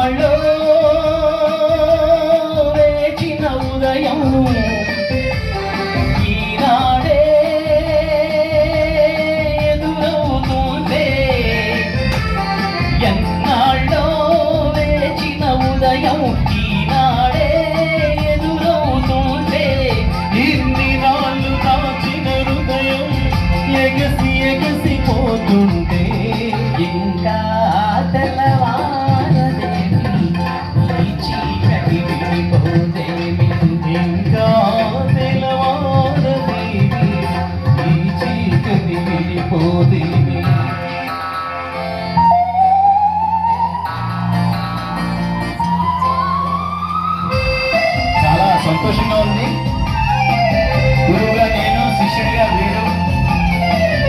ఎన్నాళ్ళో వేచిన ఉదయం ఈనాడే ఎదురవుతుంటే, ఎన్నాళ్ళో వేచిన ఉదయం ఈనాడే ఎదురవుతుంటే, ఇన్ని నాళ్ళు దాచిన హృదయం ఎగసి ఎగసిపోతుంటే, ఇంకా తెల్లవారదేమి ఈ చీకటి విడిపోదేమి, ఇంకా తెల్లవారదేమి ఈ చీకటి విడిపోదేమి. చాలా సంతోషంగా ఉంది. గురువుగా నేను, శిష్యుడిగా వీరు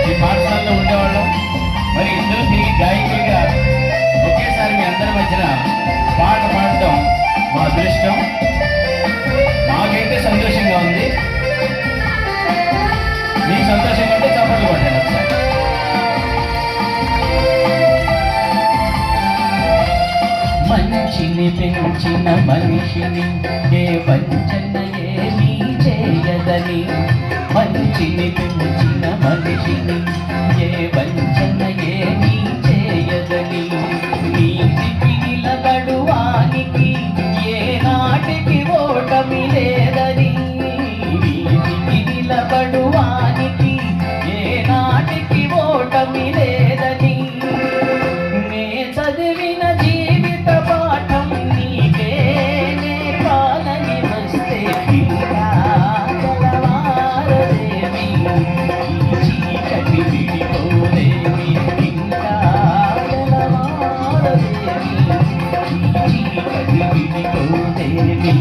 ఈ పాఠశాలలో ఉండేవాళ్ళం. మరి ఇద్దరు తిరిగి గాయకులుగా ఒకేసారి మీ అందరి మధ్యన పాట పాడటం మా అదృష్టం. మాకైతే సంతోషంగా ఉంది. మీకు సంతోషంగా ఉంటే చప్పట్లు కొట్టండి ఒకసారి. మంచిని పెంచిన మనిషిని ఏ వంచన ఏమీ చేయదని, మంచిని పెంచిన మనిషిని ఏ వంచన ఏమీ చేయదని, నీతికి నిలబడువానికి ఏ నాటికి ఓటమి లేదని, నీతికి నిలబడువానికి ఏ నాటికి ఓటమి లేదని, నే చదివిన జీవిత పాఠం నీకేనే కాలని వస్తే, ఇంకా తెల్లవారదేమి ఈ చీకటి విడిపోదేమి, ఇంకా తెల్లవారదేమి ఈ చీకటి విడిపోదేమి.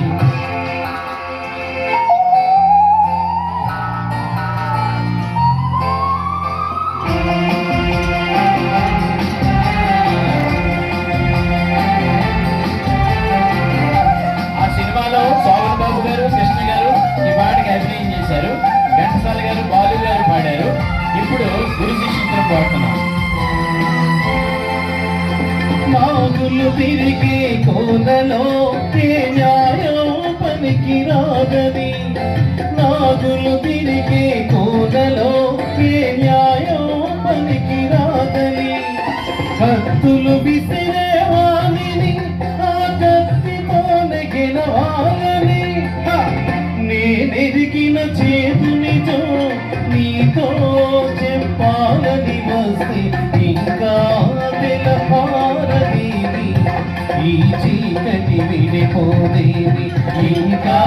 సోమన్ బాబు గారు, కృష్ణ గారు ఈ పాటకి అభినయం చేశారు. ఘంటసాల గారు, బాలు గారు పాడారు. ఇప్పుడు గురు శిష్యులతో పాడుతున్నాం. నాగులు తిరిగే కోనలో ఏ న్యాయం పనికి రాదని, నాగులు తిరిగే కోనలో ఏ న్యాయం పనికి రాదని, కత్తులు విసిరే వాణిని ఆ కత్తితోనే గెలవాలని, నేనెరిగిన చేతునితో నీతో చెప్పాలని వస్తే, ఇంకా తెల్లవారదేమి ఈ చీకటి విడిపోదేమి, ఇంకా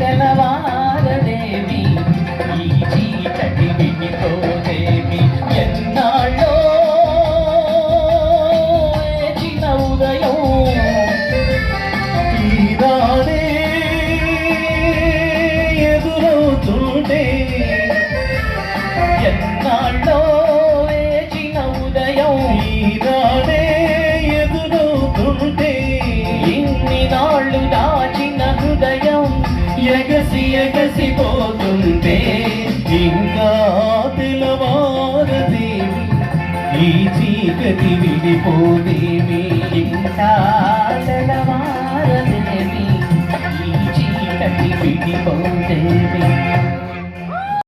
తెల్లవారదేమి ఈ చీకటి విడిపోదేమి. ఎన్నాళ్ళో వేచిన ఉదయం ఈనాడే ఎదురవుతుంటే, ఎన్నాళ్ళో వేచిన ఉదయం ఈనాడే ఎదురవుతుంటే, ఇన్ని నాళ్ళు దాచిన హృదయం ఎగసి ఎగసిపోతుంటే, ఇంకా తెల్లవారదేమి ఈ చీకటి విడిపోదేమి, ఇంకా తెల్లవారదేమి ఈ చీకటి విడిపోదేమి.